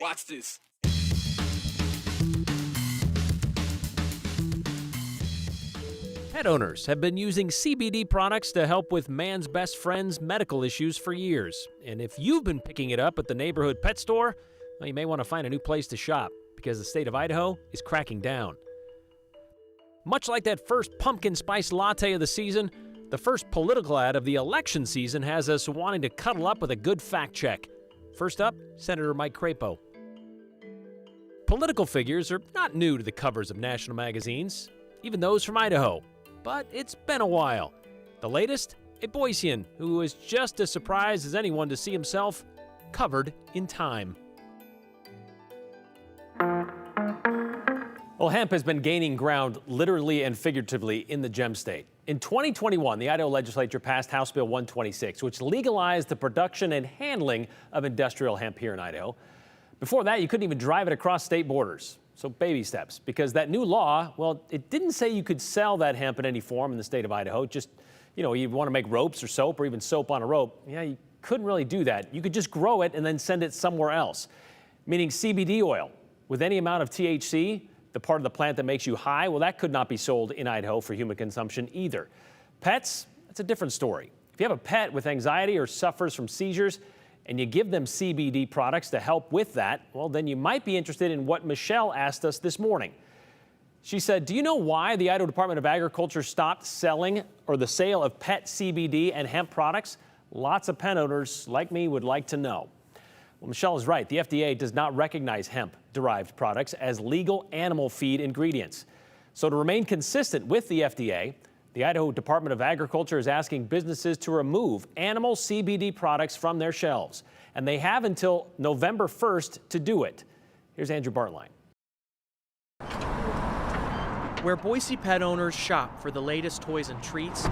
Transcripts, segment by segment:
Watch this. Pet owners have been using CBD products to help with man's best friend's medical issues for years. And if you've been picking it up at the neighborhood pet store, well, you may want to find a new place to shop because the state of Idaho is cracking down. Much like that first pumpkin spice latte of the season, the first political ad of the election season has us wanting to cuddle up with a good fact check. First up, Senator Mike Crapo. Political figures are not new to the covers of national magazines, even those from Idaho. But it's been a while. The latest, a Boisean who was just as surprised as anyone to see himself covered in Time. Well, hemp has been gaining ground literally and figuratively in the gem state. In 2021, the Idaho legislature passed House Bill 126, which legalized the production and handling of industrial hemp here in Idaho. Before that, you couldn't even drive it across state borders. So baby steps, because that new law, well, it didn't say you could sell that hemp in any form in the state of Idaho. Just, you want to make ropes or soap or even soap on a rope. Yeah, you couldn't really do that. You could just grow it and then send it somewhere else. Meaning CBD oil with any amount of THC, the part of the plant that makes you high, well, that could not be sold in Idaho for human consumption either. Pets, that's a different story. If you have a pet with anxiety or suffers from seizures, and you give them CBD products to help with that, well, then you might be interested in what Michelle asked us this morning. She said, do you know why the Idaho Department of Agriculture stopped selling or the sale of pet CBD and hemp products? Lots of pet owners like me would like to know. Well, Michelle is right. The FDA does not recognize hemp-derived products as legal animal feed ingredients. So to remain consistent with the FDA, the Idaho Department of Agriculture is asking businesses to remove animal CBD products from their shelves. And they have until November 1st to do it. Here's Andrew Bartline. Where Boise pet owners shop for the latest toys and treats,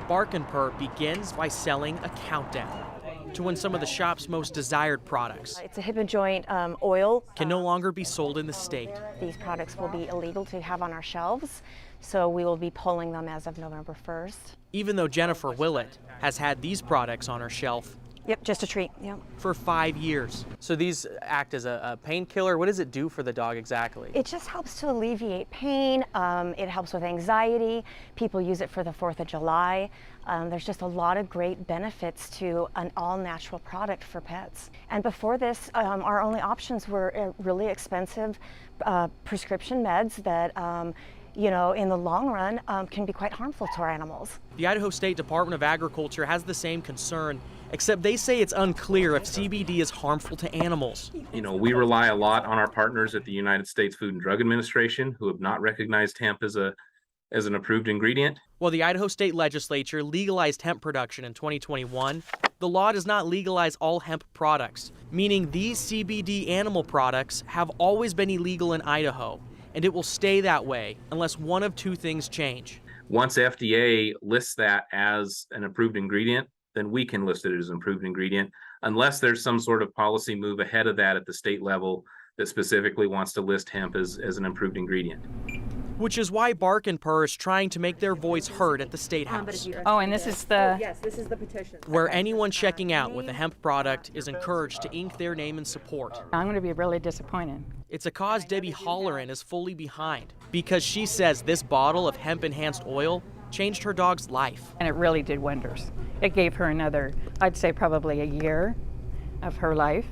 Bark & Purr begins by selling a countdown to when some of the shop's most desired products It's a hip and joint oil. can no longer be sold in the state. These products will be illegal to have on our shelves, so we will be pulling them as of November 1st. Even though Jennifer Willett has had these products on her shelf Yep, just a treat. Yep. for 5 years. So these act as a painkiller. What does it do for the dog exactly? It just helps to alleviate pain. It helps with anxiety. People use it for the 4th of July. There's just a lot of great benefits to an all-natural product for pets. And before this, our only options were really expensive prescription meds that in the long run can be quite harmful to our animals. The Idaho State Department of Agriculture has the same concern, except they say it's unclear if CBD is harmful to animals. We rely a lot on our partners at the United States Food and Drug Administration, who have not recognized hemp as an approved ingredient. While the Idaho State Legislature legalized hemp production in 2021, the law does not legalize all hemp products, meaning these CBD animal products have always been illegal in Idaho, and it will stay that way unless one of two things change. Once FDA lists that as an approved ingredient, then we can list it as an approved ingredient, unless there's some sort of policy move ahead of that at the state level that specifically wants to list hemp as an approved ingredient. Which is why Bark & Purr is trying to make their voice heard at the State House, Oh, and this is the... Yes, this is the petition. where anyone checking out with a hemp product is encouraged to ink their name in support. I'm going to be really disappointed. It's a cause Debbie Holleran is fully behind, because she says this bottle of hemp-enhanced oil changed her dog's life. And it really did wonders. It gave her another, I'd say probably a year of her life,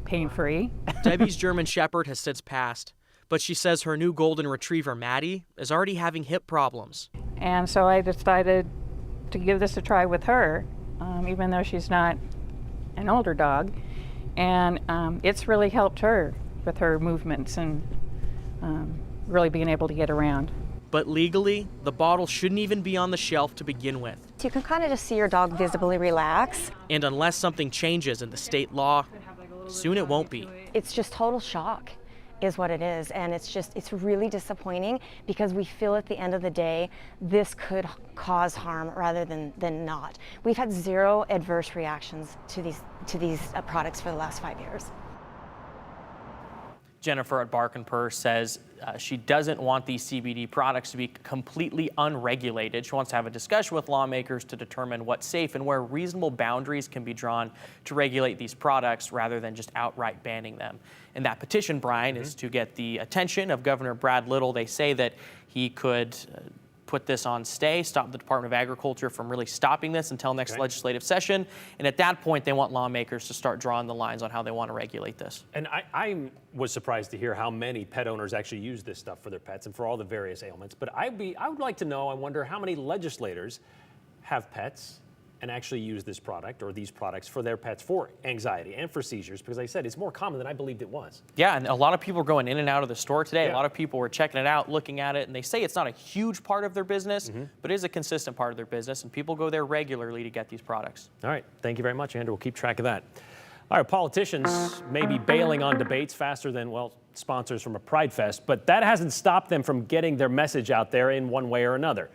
pain-free. Debbie's German Shepherd has since passed, but she says her new golden retriever, Maddie, is already having hip problems. And so I decided to give this a try with her, even though she's not an older dog. And it's really helped her with her movements and really being able to get around. But legally, the bottle shouldn't even be on the shelf to begin with. So you can kind of just see your dog visibly relax. And unless something changes in the state law, soon it won't be. It's just total shock is what it is, and it's really disappointing because we feel at the end of the day this could cause harm rather than not. We've had zero adverse reactions to these products for the last 5 years. Jennifer at Bark and Purse says she doesn't want these CBD products to be completely unregulated. She wants to have a discussion with lawmakers to determine what's safe and where reasonable boundaries can be drawn to regulate these products rather than just outright banning them. And that petition, Brian, is to get the attention of Governor Brad Little. They say that he could put this on stay, stop the Department of Agriculture from really stopping this until next legislative session. And at that point, they want lawmakers to start drawing the lines on how they want to regulate this. And I was surprised to hear how many pet owners actually use this stuff for their pets and for all the various ailments. But I would like to know, I wonder how many legislators have pets and actually use this product or these products for their pets for anxiety and for seizures, because like I said, it's more common than I believed it was. Yeah, and a lot of people are going in and out of the store today. Yeah. A lot of people were checking it out, looking at it, and they say it's not a huge part of their business, but it is a consistent part of their business, and people go there regularly to get these products. All right, thank you very much, Andrew. We'll keep track of that. All right, politicians may be bailing on debates faster than, well, sponsors from a Pride Fest, but that hasn't stopped them from getting their message out there in one way or another.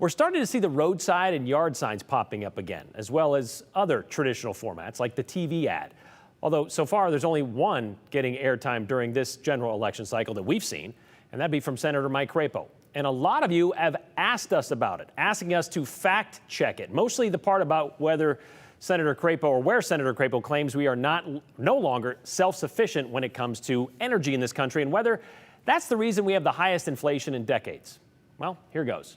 We're starting to see the roadside and yard signs popping up again, as well as other traditional formats like the TV ad. Although so far there's only one getting airtime during this general election cycle that we've seen, and that'd be from Senator Mike Crapo. And a lot of you have asked us about it, asking us to fact check it, mostly the part about whether Senator Crapo or where Senator Crapo claims we are no longer self-sufficient when it comes to energy in this country, and whether that's the reason we have the highest inflation in decades. Well, here goes.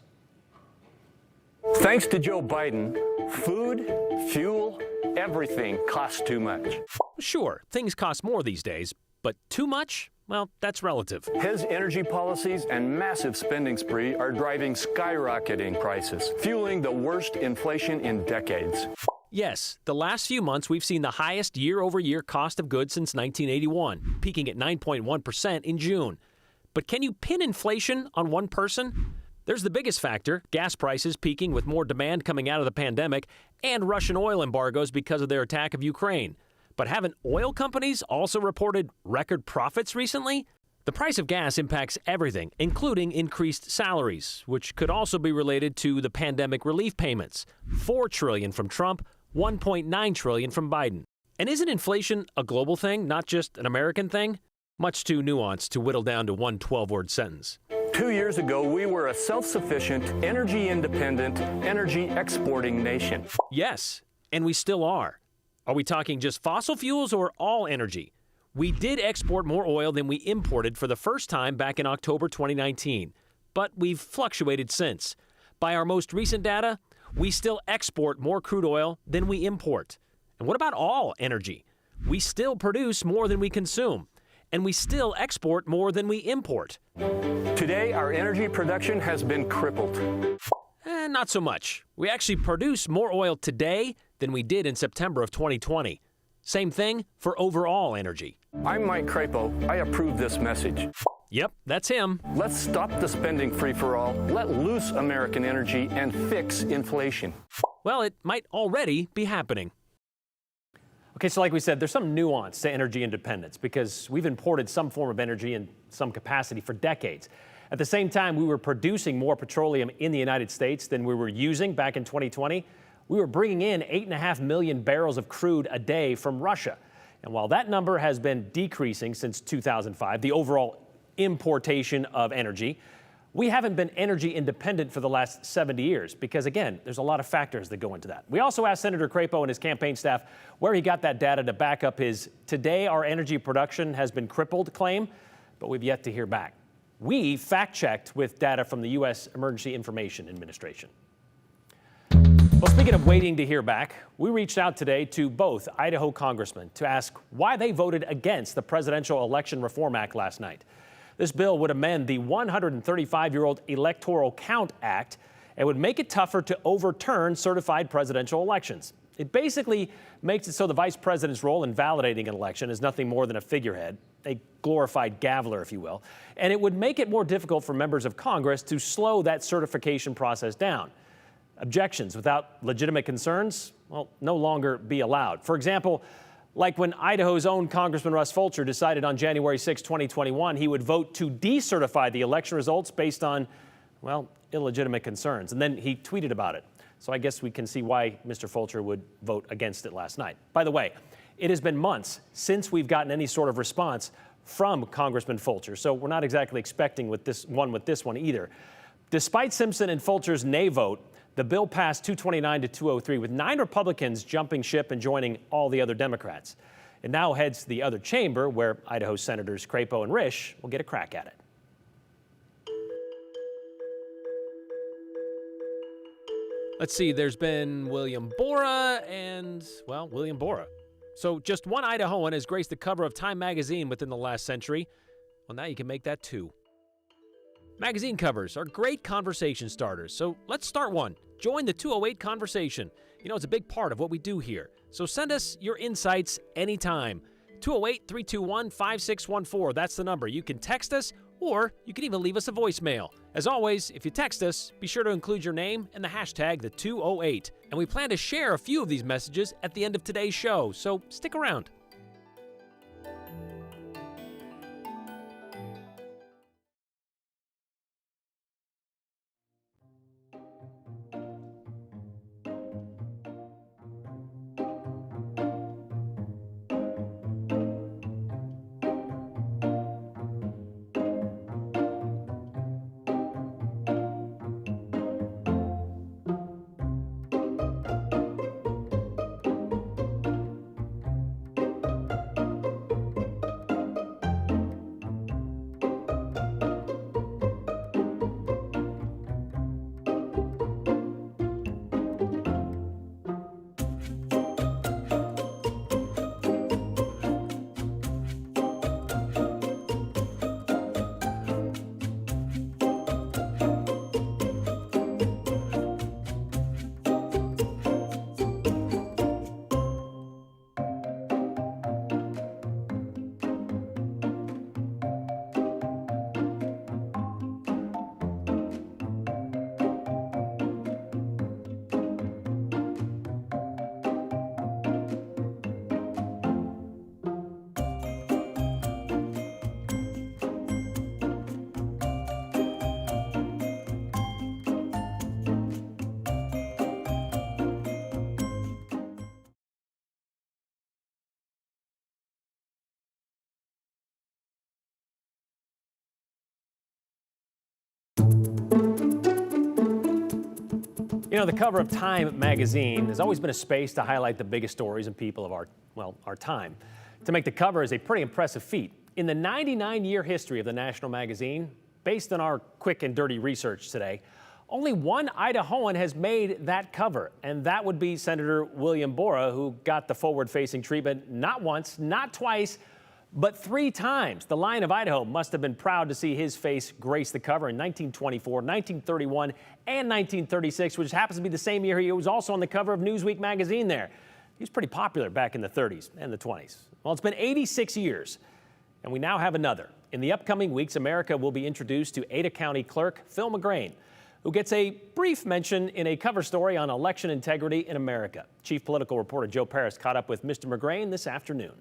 Thanks to Joe Biden, food, fuel, everything costs too much. Sure, things cost more these days, but too much? Well, that's relative. His energy policies and massive spending spree are driving skyrocketing prices, fueling the worst inflation in decades. Yes, the last few months we've seen the highest year-over-year cost of goods since 1981, peaking at 9.1% in June. But can you pin inflation on one person? There's the biggest factor, gas prices peaking with more demand coming out of the pandemic and Russian oil embargoes because of their attack of Ukraine. But haven't oil companies also reported record profits recently? The price of gas impacts everything, including increased salaries, which could also be related to the pandemic relief payments. $4 trillion from Trump, $1.9 trillion from Biden. And isn't inflation a global thing, not just an American thing? Much too nuanced to whittle down to one 12-word sentence. 2 years ago, we were a self-sufficient, energy-independent, energy-exporting nation. Yes, and we still are. Are we talking just fossil fuels or all energy? We did export more oil than we imported for the first time back in October 2019, but we've fluctuated since. By our most recent data, we still export more crude oil than we import. And what about all energy? We still produce more than we consume, and we still export more than we import. Today, our energy production has been crippled. Not so much. We actually produce more oil today than we did in September of 2020. Same thing for overall energy. I'm Mike Crapo. I approve this message. Yep, that's him. Let's stop the spending free-for-all, let loose American energy, and fix inflation. Well, it might already be happening. Okay, so like we said, there's some nuance to energy independence because we've imported some form of energy in some capacity for decades. At the same time, we were producing more petroleum in the United States than we were using back in 2020. We were bringing in 8.5 million barrels of crude a day from Russia. And while that number has been decreasing since 2005, the overall importation of energy, we haven't been energy independent for the last 70 years because, again, there's a lot of factors that go into that. We also asked Senator Crapo and his campaign staff where he got that data to back up his "today our energy production has been crippled" claim, but we've yet to hear back. We fact-checked with data from the U.S. Emergency Information Administration. Well, speaking of waiting to hear back, we reached out today to both Idaho congressmen to ask why they voted against the Presidential Election Reform Act last night. This bill would amend the 135-year-old Electoral Count Act and would make it tougher to overturn certified presidential elections. It basically makes it so the vice president's role in validating an election is nothing more than a figurehead, a glorified gaveler, if you will, and it would make it more difficult for members of Congress to slow that certification process down. Objections without legitimate concerns, well, no longer be allowed. For example, like when Idaho's own Congressman Russ Fulcher decided on January 6, 2021, he would vote to decertify the election results based on, well, illegitimate concerns. And then he tweeted about it. So I guess we can see why Mr. Fulcher would vote against it last night. By the way, it has been months since we've gotten any sort of response from Congressman Fulcher, so we're not exactly expecting with this one either. Despite Simpson and Fulcher's nay vote, the bill passed 229 to 203, with 9 Republicans jumping ship and joining all the other Democrats. It now heads to the other chamber, where Idaho Senators Crapo and Risch will get a crack at it. Let's see, there's been William Borah and, well, William Borah. So just one Idahoan has graced the cover of Time magazine within the last century. Well, now you can make that 2. Magazine covers are great conversation starters, so let's start one. Join the 208 conversation. You know, it's a big part of what we do here. So send us your insights anytime. 208-321-5614. That's the number. You can text us, or you can even leave us a voicemail. As always, if you text us, be sure to include your name and the hashtag #the208. And we plan to share a few of these messages at the end of today's show, so stick around. You know, the cover of Time magazine has always been a space to highlight the biggest stories and people of our time. To make the cover is a pretty impressive feat. In the 99-year history of the national magazine, based on our quick and dirty research today, only one Idahoan has made that cover, and that would be Senator William Borah, who got the forward-facing treatment not once, not twice, but 3 times. The Lion of Idaho must have been proud to see his face grace the cover in 1924, 1931, and 1936, which happens to be the same year he was also on the cover of Newsweek magazine there. He was pretty popular back in the 30s and the 20s. Well, it's been 86 years, and we now have another. In the upcoming weeks, America will be introduced to Ada County Clerk Phil McGrain, who gets a brief mention in a cover story on election integrity in America. Chief Political Reporter Joe Paris caught up with Mr. McGrain this afternoon.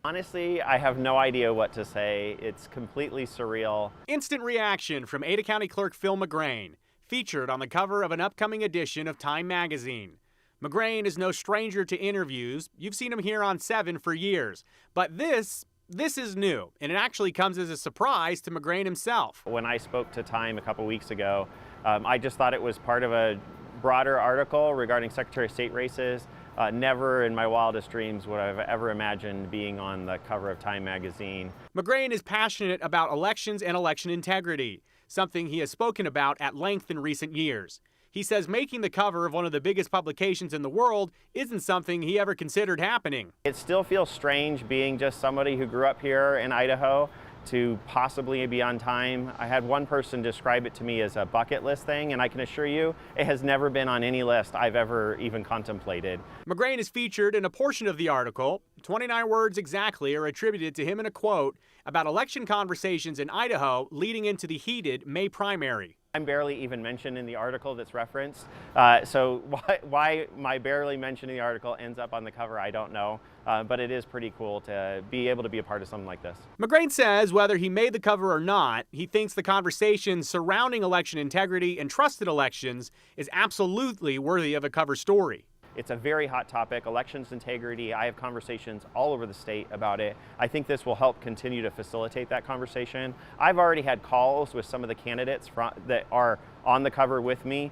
Honestly, I have no idea what to say. It's completely surreal. Instant reaction from Ada County Clerk Phil McGrain, featured on the cover of an upcoming edition of Time magazine. McGrain is no stranger to interviews. You've seen him here on 7 for years. But this is new, and it actually comes as a surprise to McGrain himself. When I spoke to Time a couple weeks ago, I just thought it was part of a broader article regarding Secretary of State races. Never in my wildest dreams would I have ever imagined being on the cover of Time magazine. McGrain is passionate about elections and election integrity, something he has spoken about at length in recent years. He says making the cover of one of the biggest publications in the world isn't something he ever considered happening. It still feels strange being just somebody who grew up here in Idaho to possibly be on Time. I had one person describe it to me as a bucket list thing, and I can assure you it has never been on any list I've ever even contemplated. McGrain is featured in a portion of the article. 29 words exactly are attributed to him in a quote about election conversations in Idaho leading into the heated May primary. I'm barely even mentioned in the article that's referenced. So why my barely mention in the article ends up on the cover, I don't know. But it is pretty cool to be able to be a part of something like this. McGrain says whether he made the cover or not, he thinks the conversation surrounding election integrity and trusted elections is absolutely worthy of a cover story. It's a very hot topic, elections integrity. I have conversations all over the state about it. I think this will help continue to facilitate that conversation. I've already had calls with some of the candidates that are on the cover with me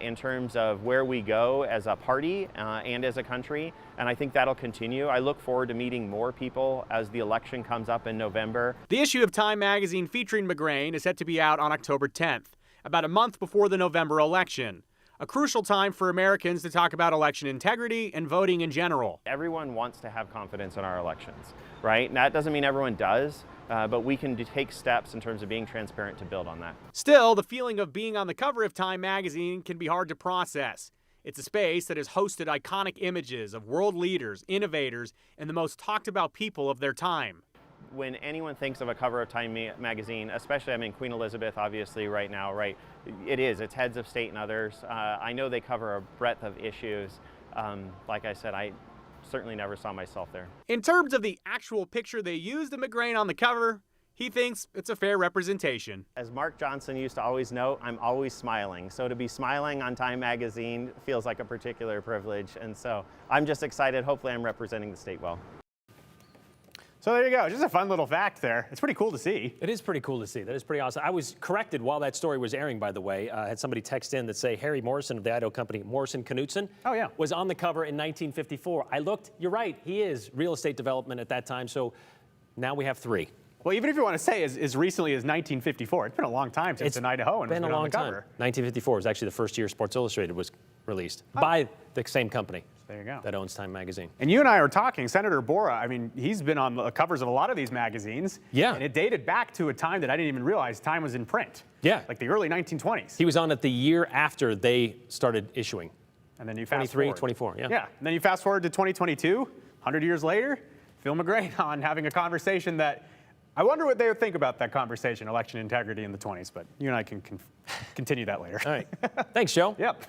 in terms of where we go as a party and as a country, and I think that'll continue. I look forward to meeting more people as the election comes up in November. The issue of Time magazine featuring McGrain is set to be out on October 10th, about a month before the November election. A crucial time for Americans to talk about election integrity and voting in general. Everyone wants to have confidence in our elections, right? And that doesn't mean everyone does, but we can take steps in terms of being transparent to build on that. Still, the feeling of being on the cover of Time magazine can be hard to process. It's a space that has hosted iconic images of world leaders, innovators, and the most talked about people of their time. When anyone thinks of a cover of Time magazine, especially, I mean, Queen Elizabeth, obviously, right now, right? It's heads of state and others. I know they cover a breadth of issues. Like I said, I certainly never saw myself there. In terms of the actual picture they used of McGrain on the cover, he thinks it's a fair representation. As Mark Johnson used to always note, I'm always smiling. So to be smiling on Time magazine feels like a particular privilege. And so I'm just excited. Hopefully I'm representing the state well. So there you go. Just a fun little fact there. It's pretty cool to see. It is pretty cool to see. That is pretty awesome. I was corrected while that story was airing, by the way. I had somebody text in that say Harry Morrison of the Idaho company, Morrison Knutson, was on the cover in 1954. I looked, you're right, he is real estate development at that time, so now we have 3. Well, even if you want to say as recently as 1954, it's been a long time since in Idaho and been a long time. 1954 was actually the first year Sports Illustrated was released by the same company. There you go. That owns Time magazine. And you and I were talking, Senator Bora, I mean, he's been on the covers of a lot of these magazines. Yeah. And it dated back to a time that I didn't even realize Time was in print. Yeah. Like the early 1920s. He was on it the year after they started issuing. And then you fast 23, forward. 24, yeah. Yeah. And then you fast forward to 2022, 100 years later, Phil McGrain on having a conversation that I wonder what they would think about that conversation, election integrity in the 20s, but you and I can continue that later. All right. Thanks, Joe. Yep.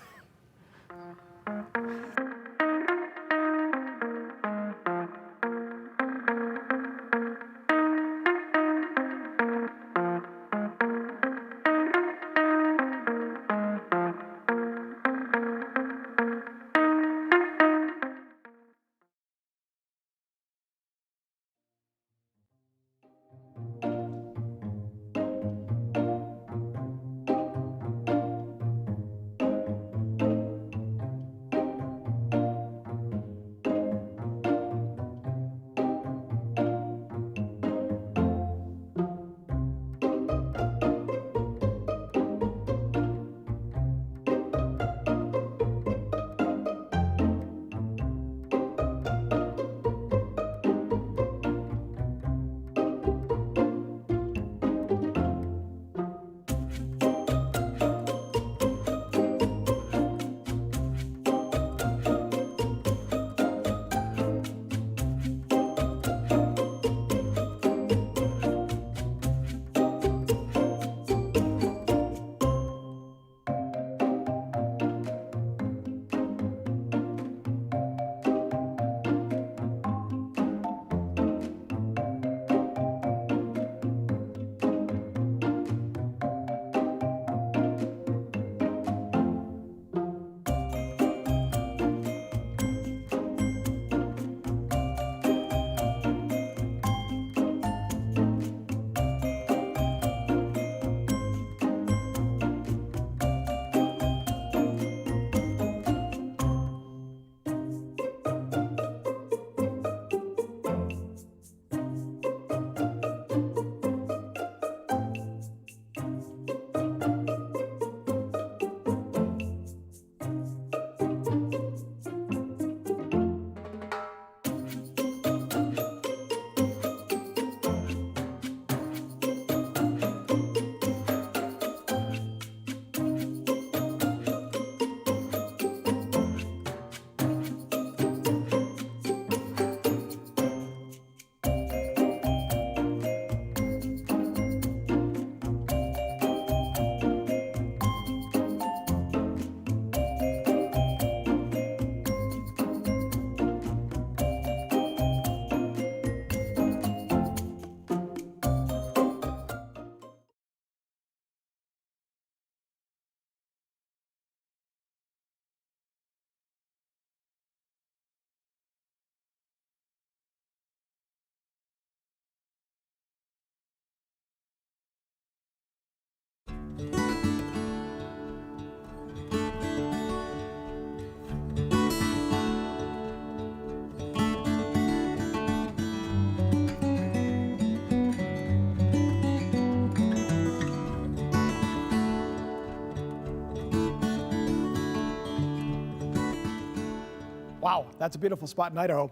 Wow, that's a beautiful spot in Idaho.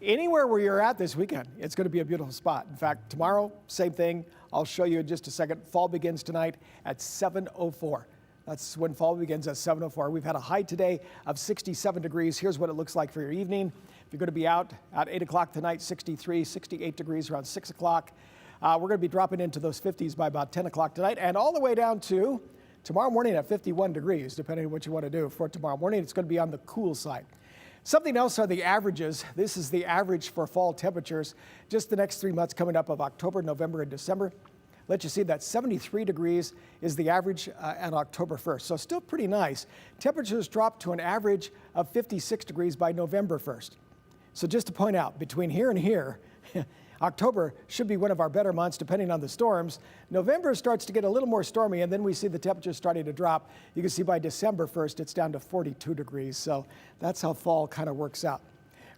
Anywhere where you're at this weekend, it's going to be a beautiful spot. In fact, tomorrow, same thing. I'll show you in just a second. Fall begins tonight at 7:04. That's when fall begins, at 7:04. We've had a high today of 67 degrees. Here's what it looks like for your evening. If you're going to be out at 8 o'clock tonight, 63, 68 degrees around 6 o'clock. We're going to be dropping into those 50s by about 10 o'clock tonight, and all the way down to tomorrow morning at 51 degrees, depending on what you want to do for tomorrow morning. It's going to be on the cool side. Something else are the averages. This is the average for fall temperatures, just the next 3 months coming up of October, November, and December. Let you see that 73 degrees is the average on October 1st. So still pretty nice. Temperatures drop to an average of 56 degrees by November 1st. So just to point out, between here and here, October should be one of our better months depending on the storms. November starts to get a little more stormy, and then we see the temperatures starting to drop. You can see by December 1st, it's down to 42 degrees. So that's how fall kind of works out.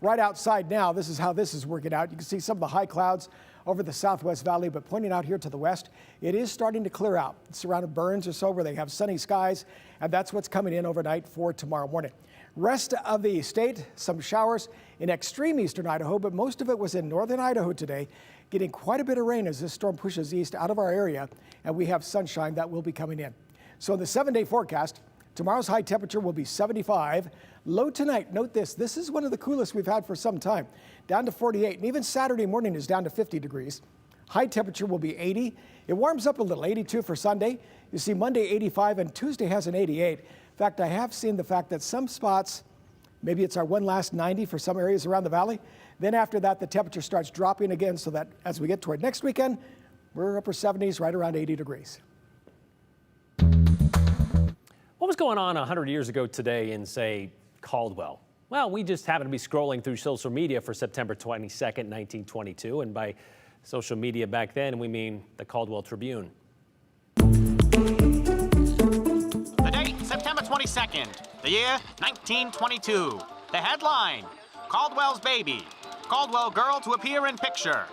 Right outside now, this is how this is working out. You can see some of the high clouds over the Southwest Valley, but pointing out here to the west, it is starting to clear out. It's surrounded Burns or so where they have sunny skies, and that's what's coming in overnight for tomorrow morning. Rest of the state, some showers in extreme eastern Idaho, but most of it was in northern Idaho today, getting quite a bit of rain as this storm pushes east out of our area, and we have sunshine that will be coming in. So in the 7-day forecast, tomorrow's high temperature will be 75. Low tonight, note this is one of the coolest we've had for some time, down to 48, and even Saturday morning is down to 50 degrees. High temperature will be 80. It warms up a little, 82 for Sunday. You see Monday 85, and Tuesday has an 88. In fact, I have seen the fact that some spots, maybe it's our one last 90 for some areas around the valley. Then after that, the temperature starts dropping again so that as we get toward next weekend, we're upper 70s, right around 80 degrees. What was going on 100 years ago today in, say, Caldwell? Well, we just happened to be scrolling through social media for September 22nd, 1922. And by social media back then, we mean the Caldwell Tribune. The date, September 22nd. The year, 1922. The headline, Caldwell's baby. Caldwell girl to appear in picture.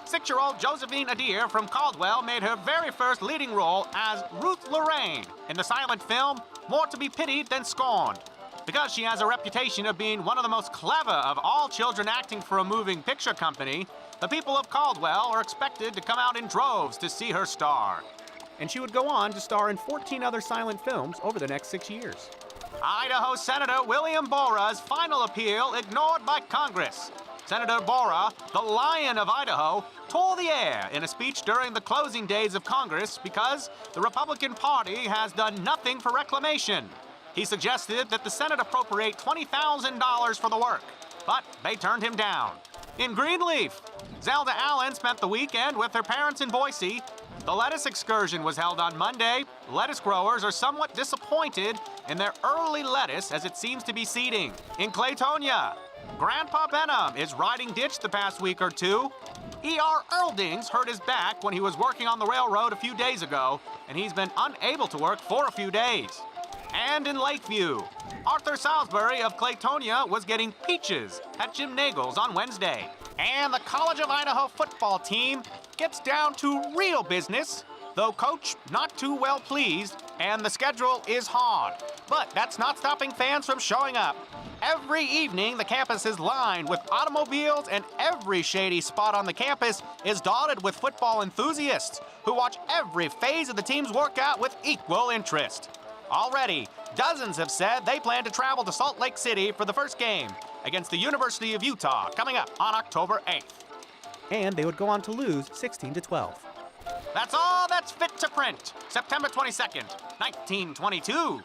6-year-old Josephine Adair from Caldwell made her very first leading role as Ruth Lorraine in the silent film More to be Pitied Than Scorned. Because she has a reputation of being one of the most clever of all children acting for a moving picture company, the people of Caldwell are expected to come out in droves to see her star. And she would go on to star in 14 other silent films over the next 6 years. Idaho Senator William Borah's final appeal ignored by Congress. Senator Borah, the Lion of Idaho, tore the air in a speech during the closing days of Congress because the Republican Party has done nothing for reclamation. He suggested that the Senate appropriate $20,000 for the work, but they turned him down. In Greenleaf, Zelda Allen spent the weekend with her parents in Boise. The lettuce excursion was held on Monday. Lettuce growers are somewhat disappointed in their early lettuce as it seems to be seeding. In Claytonia, Grandpa Benham is riding ditch the past week or two. E.R. Earldings hurt his back when he was working on the railroad a few days ago, and he's been unable to work for a few days. And in Lakeview, Arthur Salisbury of Claytonia was getting peaches at Jim Nagel's on Wednesday. And the College of Idaho football team gets down to real business, though coach not too well pleased, and the schedule is hard. But that's not stopping fans from showing up. Every evening, the campus is lined with automobiles, and every shady spot on the campus is dotted with football enthusiasts who watch every phase of the team's workout with equal interest. Already, dozens have said they plan to travel to Salt Lake City for the first game against the University of Utah coming up on October 8th. And they would go on to lose 16-12. That's all that's fit to print. September 22nd, 1922.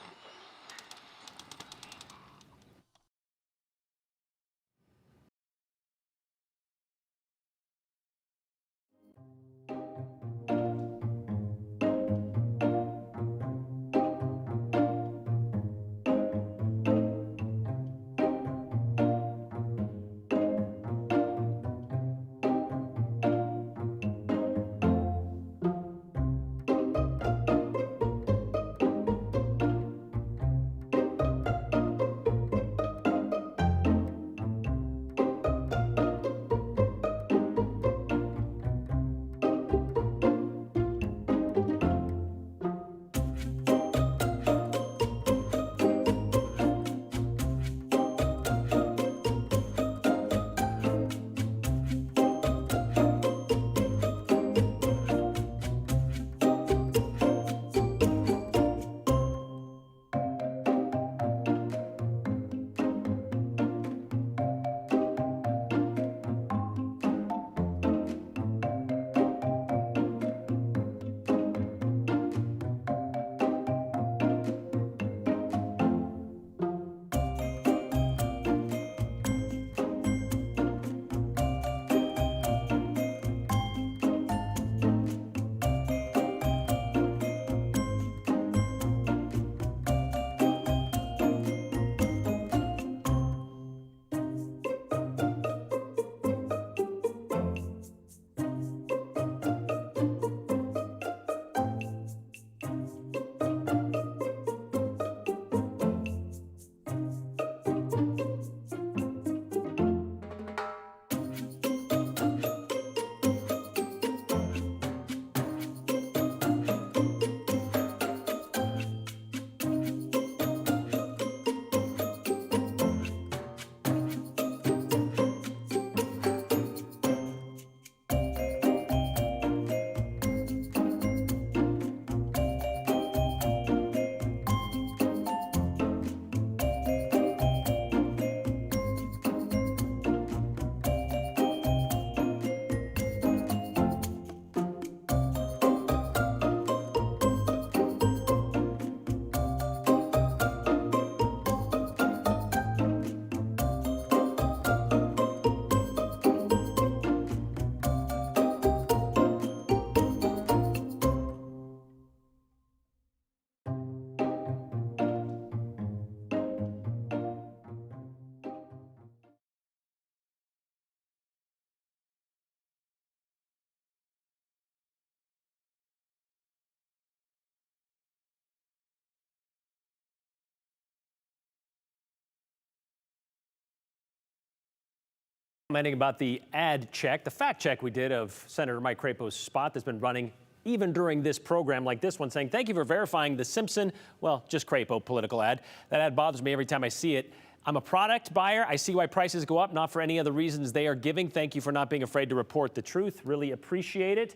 Commenting about the ad check, the fact check we did of Senator Mike Crapo's spot that's been running even during this program, like this one, saying, thank you for verifying the Simpson, well, just Crapo political ad. That ad bothers me every time I see it. I'm a product buyer. I see why prices go up, not for any of the reasons they are giving. Thank you for not being afraid to report the truth. Really appreciate it.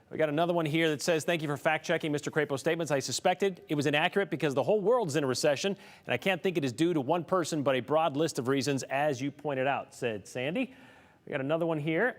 We got another one here that says, thank you for fact-checking Mr. Crapo's statements. I suspected it was inaccurate because the whole world's in a recession, and I can't think it is due to one person, but a broad list of reasons, as you pointed out, said Sandy. We got another one here.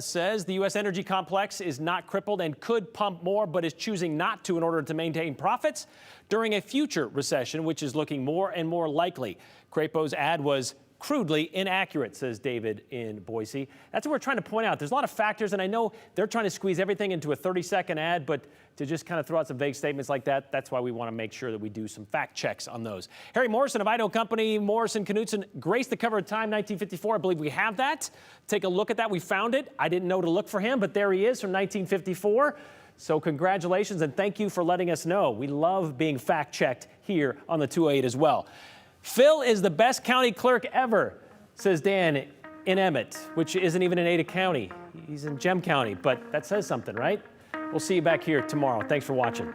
Says the U.S. energy complex is not crippled and could pump more, but is choosing not to in order to maintain profits during a future recession, which is looking more and more likely. Crapo's ad was crudely inaccurate, says David in Boise. That's what we're trying to point out. There's a lot of factors, and I know they're trying to squeeze everything into a 30-second ad, but to just kind of throw out some vague statements like that, that's why we want to make sure that we do some fact checks on those. Harry Morrison of Idaho Company, Morrison Knutson, graced the cover of Time 1954. I believe we have that. Take a look at that. We found it. I didn't know to look for him, but there he is from 1954. So congratulations, and thank you for letting us know. We love being fact-checked here on the 208 as well. Phil is the best county clerk ever, says Dan in Emmett, which isn't even in Ada County. He's in Gem County, but that says something, right? We'll see you back here tomorrow. Thanks for watching.